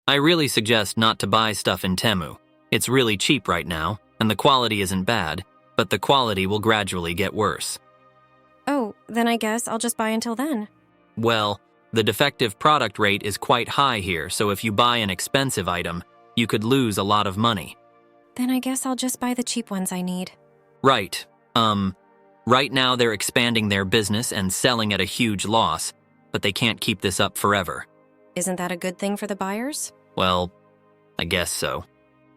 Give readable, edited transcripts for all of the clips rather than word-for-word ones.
I really suggest not to buy stuff in Temu. It's really cheap right now, and the quality isn't bad, but the quality will gradually get worse. Oh, then I guess I'll just buy until then. Well, the defective product rate is quite high here, so if you buy an expensive item, you could lose a lot of money. Then I guess I'll just buy the cheap ones I need. Right. Right now they're expanding their business and selling at a huge loss, but they can't keep this up forever. Isn't that a good thing for the buyers? Well, I guess so.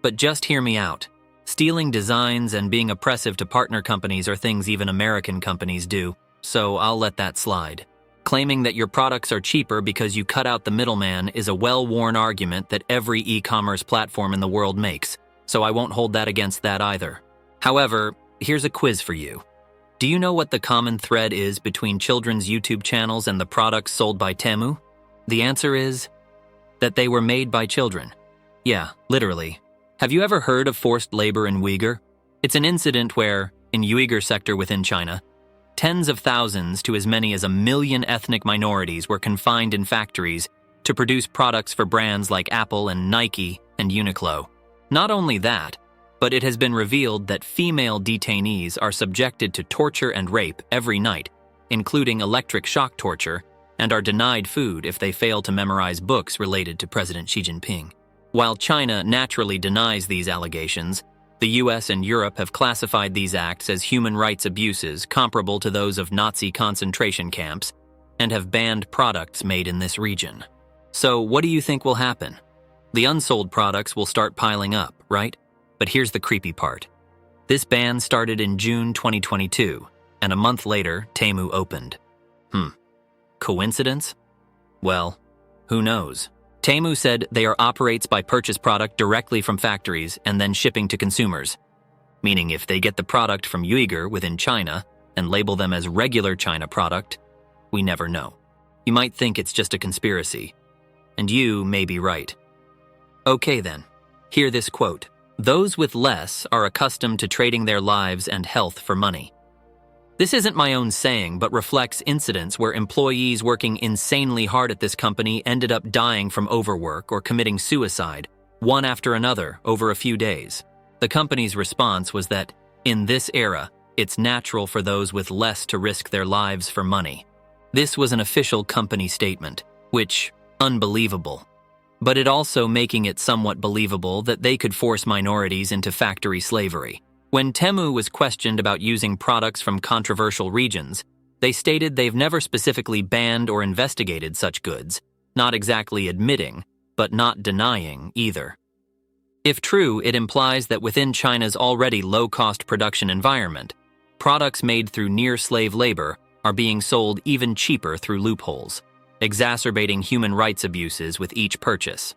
But just hear me out. Stealing designs and being oppressive to partner companies are things even American companies do, so I'll let that slide. Claiming that your products are cheaper because you cut out the middleman is a well-worn argument that every e-commerce platform in the world makes, so I won't hold that against that either. However, here's a quiz for you. Do you know what the common thread is between children's YouTube channels and the products sold by Temu? The answer is that they were made by children. Yeah, literally. Have you ever heard of forced labor in Uyghur? It's an incident where, in Uyghur sector within China, tens of thousands to as many as 1 million ethnic minorities were confined in factories to produce products for brands like Apple and Nike and Uniqlo. Not only that, but it has been revealed that female detainees are subjected to torture and rape every night, including electric shock torture, and are denied food if they fail to memorize books related to President Xi Jinping. While China naturally denies these allegations, the US and Europe have classified these acts as human rights abuses comparable to those of Nazi concentration camps and have banned products made in this region. So what do you think will happen? The unsold products will start piling up, right? But here's the creepy part. This ban started in June 2022, and a month later, Temu opened. Coincidence? Well, who knows? Temu said they operates by purchase product directly from factories and then shipping to consumers, meaning if they get the product from Uyghur within China and label them as regular China product, we never know. You might think it's just a conspiracy, and you may be right. Okay then, hear this quote. Those with less are accustomed to trading their lives and health for money. This isn't my own saying, but reflects incidents where employees working insanely hard at this company ended up dying from overwork or committing suicide, one after another, over a few days. The company's response was that, in this era, it's natural for those with less to risk their lives for money. This was an official company statement, which, unbelievable. But it also making it somewhat believable that they could force minorities into factory slavery. When Temu was questioned about using products from controversial regions, they stated they've never specifically banned or investigated such goods, not exactly admitting, but not denying either. If true, it implies that within China's already low-cost production environment, products made through near-slave labor are being sold even cheaper through loopholes, exacerbating human rights abuses with each purchase.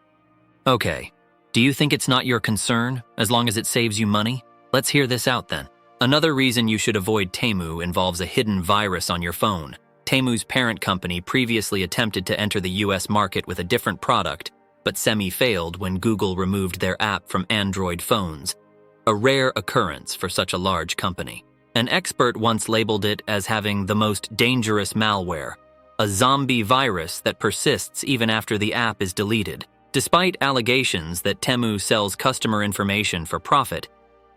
Okay, do you think it's not your concern, as long as it saves you money? Let's hear this out then. Another reason you should avoid Temu involves a hidden virus on your phone. Temu's parent company previously attempted to enter the US market with a different product, but semi-failed when Google removed their app from Android phones, a rare occurrence for such a large company. An expert once labeled it as having the most dangerous malware, a zombie virus that persists even after the app is deleted. Despite allegations that Temu sells customer information for profit,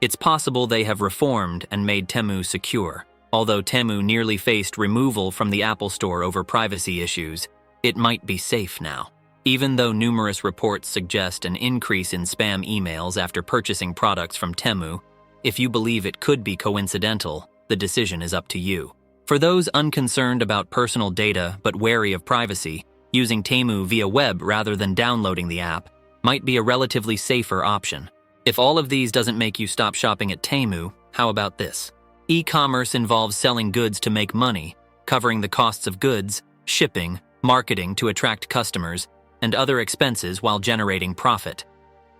it's possible they have reformed and made Temu secure. Although Temu nearly faced removal from the Apple Store over privacy issues, it might be safe now. Even though numerous reports suggest an increase in spam emails after purchasing products from Temu, if you believe it could be coincidental, the decision is up to you. For those unconcerned about personal data but wary of privacy, using Temu via web rather than downloading the app might be a relatively safer option. If all of these doesn't make you stop shopping at Temu, how about this? E-commerce involves selling goods to make money, covering the costs of goods, shipping, marketing to attract customers, and other expenses while generating profit.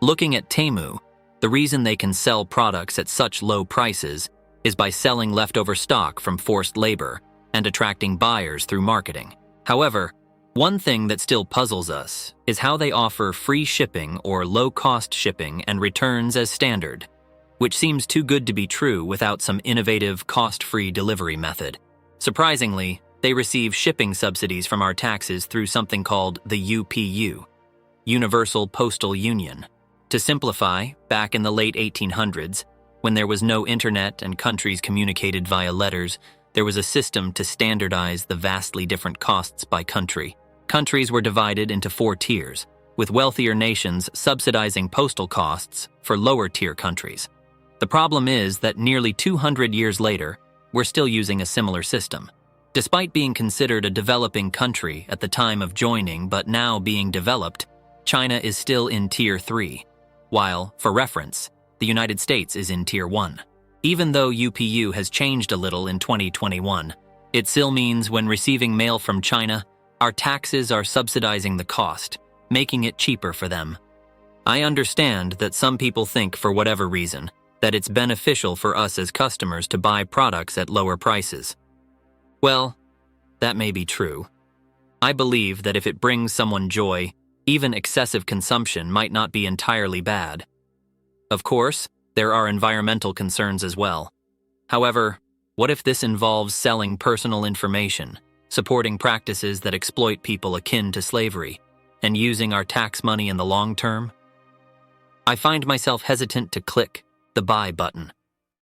Looking at Temu, the reason they can sell products at such low prices is by selling leftover stock from forced labor and attracting buyers through marketing. However, one thing that still puzzles us is how they offer free shipping or low-cost shipping and returns as standard, which seems too good to be true without some innovative, cost-free delivery method. Surprisingly, they receive shipping subsidies from our taxes through something called the UPU. Universal Postal Union. To simplify, back in the late 1800s, when there was no internet and countries communicated via letters, there was a system to standardize the vastly different costs by country. Countries were divided into 4 tiers, with wealthier nations subsidizing postal costs for lower-tier countries. The problem is that nearly 200 years later, we're still using a similar system. Despite being considered a developing country at the time of joining but now being developed, China is still in Tier 3, while, for reference, the United States is in Tier 1. Even though UPU has changed a little in 2021, it still means when receiving mail from China, our taxes are subsidizing the cost, making it cheaper for them. I understand that some people think, for whatever reason, that it's beneficial for us as customers to buy products at lower prices. Well, that may be true. I believe that if it brings someone joy, even excessive consumption might not be entirely bad. Of course, there are environmental concerns as well. However, what if this involves selling personal information, supporting practices that exploit people akin to slavery, and using our tax money in the long term? I find myself hesitant to click the buy button.